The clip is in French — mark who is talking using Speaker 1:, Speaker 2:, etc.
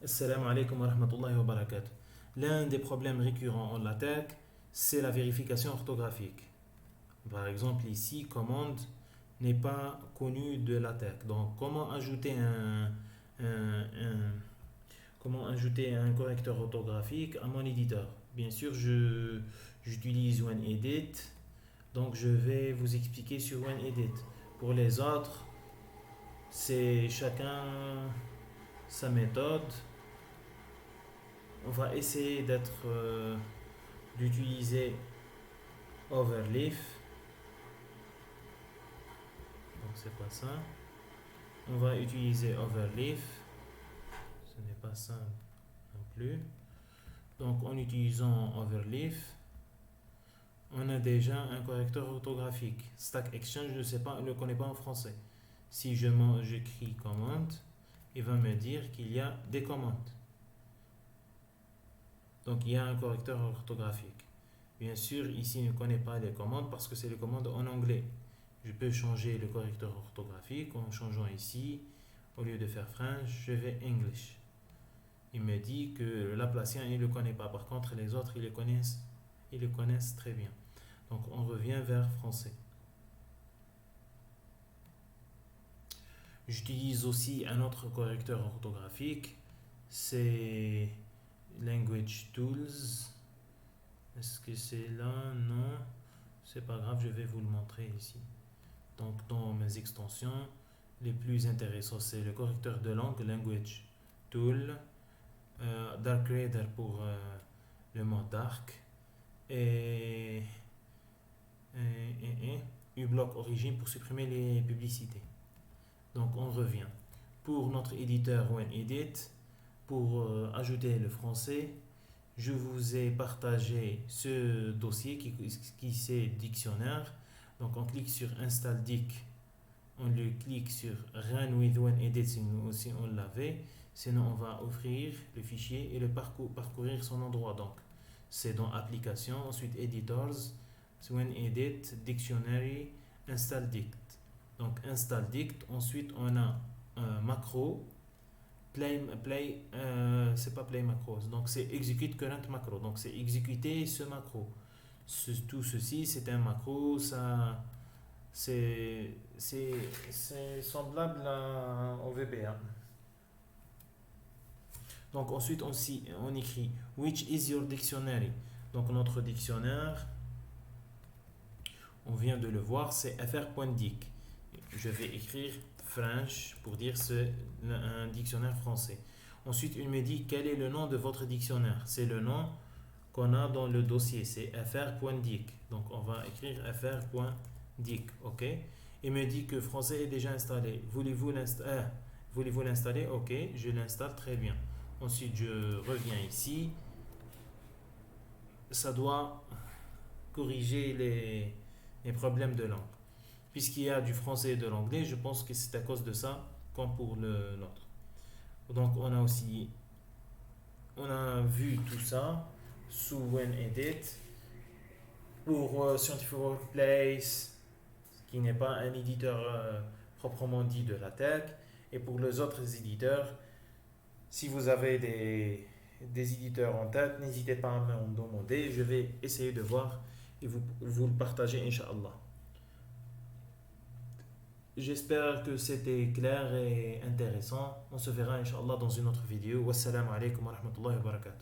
Speaker 1: Assalamu alaikum wa rahmatullahi wa barakatuh. L'un des problèmes récurrents en LaTeX, c'est la vérification orthographique. Par exemple, ici, commande n'est pas connue de LaTeX. Donc, comment ajouter un correcteur orthographique à mon éditeur? Bien sûr, j'utilise OneEdit. Donc, je vais vous expliquer sur OneEdit. Pour les autres, c'est chacun sa méthode. On va essayer d'utiliser Overleaf. Donc c'est pas ça. On va utiliser Overleaf. Ce n'est pas ça non plus. Donc en utilisant Overleaf, on a déjà un correcteur orthographique. Stack Exchange, je ne sais pas, ne le connais pas en français. Si j'écris commande, il va me dire qu'il y a des commandes. Donc il y a un correcteur orthographique. Bien sûr, ici, il ne connaît pas les commandes parce que c'est les commandes en anglais. Je peux changer le correcteur orthographique en changeant ici. Au lieu de faire French, je vais English. Il me dit que le Laplacien, il ne le connaît pas. Par contre, les autres, ils le connaissent très bien. Donc on revient vers français. J'utilise aussi un autre correcteur orthographique. C'est Language Tools. Est-ce que c'est là? Non. C'est pas grave, je vais vous le montrer ici. Donc, dans mes extensions, les plus intéressants, c'est le correcteur de langue, Language Tool, Dark Reader pour le mot dark, et, uBlock Origin pour supprimer les publicités. Donc, on revient. Pour notre éditeur OneEdit, pour ajouter le français, je vous ai partagé ce dossier qui c'est dictionnaire. Donc on clique sur Install Dic, on le clique sur Run with OneEdit si on l'avait. Sinon on va ouvrir le fichier et le parcourir son endroit. Donc c'est dans Applications, ensuite Editors, OneEdit, Dictionary, Install Dict. Donc Install Dict, ensuite on a un macro. C'est pas play macros, donc c'est execute current macro, donc c'est exécuter ce macro. Tout ceci, c'est un macro, ça, c'est semblable au VBA. Donc ensuite, on écrit which is your dictionary. Donc notre dictionnaire, on vient de le voir, c'est fr.dic. Je vais écrire French pour dire c'est un dictionnaire français. Ensuite, il me dit quel est le nom de votre dictionnaire. C'est le nom qu'on a dans le dossier, c'est fr.dic. Donc on va écrire fr.dic, ok. Il me dit que français est déjà installé. Voulez-vous l'installer? Ok, je l'installe, très bien. Ensuite, je reviens ici. Ça doit corriger les problèmes de langue. Puisqu'il y a du français et de l'anglais, je pense que c'est à cause de ça, comme pour l'autre. Donc on a vu tout ça sous OneEdit. Pour Scientific Workplace, qui n'est pas un éditeur proprement dit de LaTeX, et pour les autres éditeurs, si vous avez des éditeurs en tête, n'hésitez pas à me demander, je vais essayer de voir et vous le partager, Inch'Allah. J'espère que c'était clair et intéressant. On se verra, Inch'Allah, dans une autre vidéo. Wassalamu alaikum wa rahmatullahi wa barakatuh.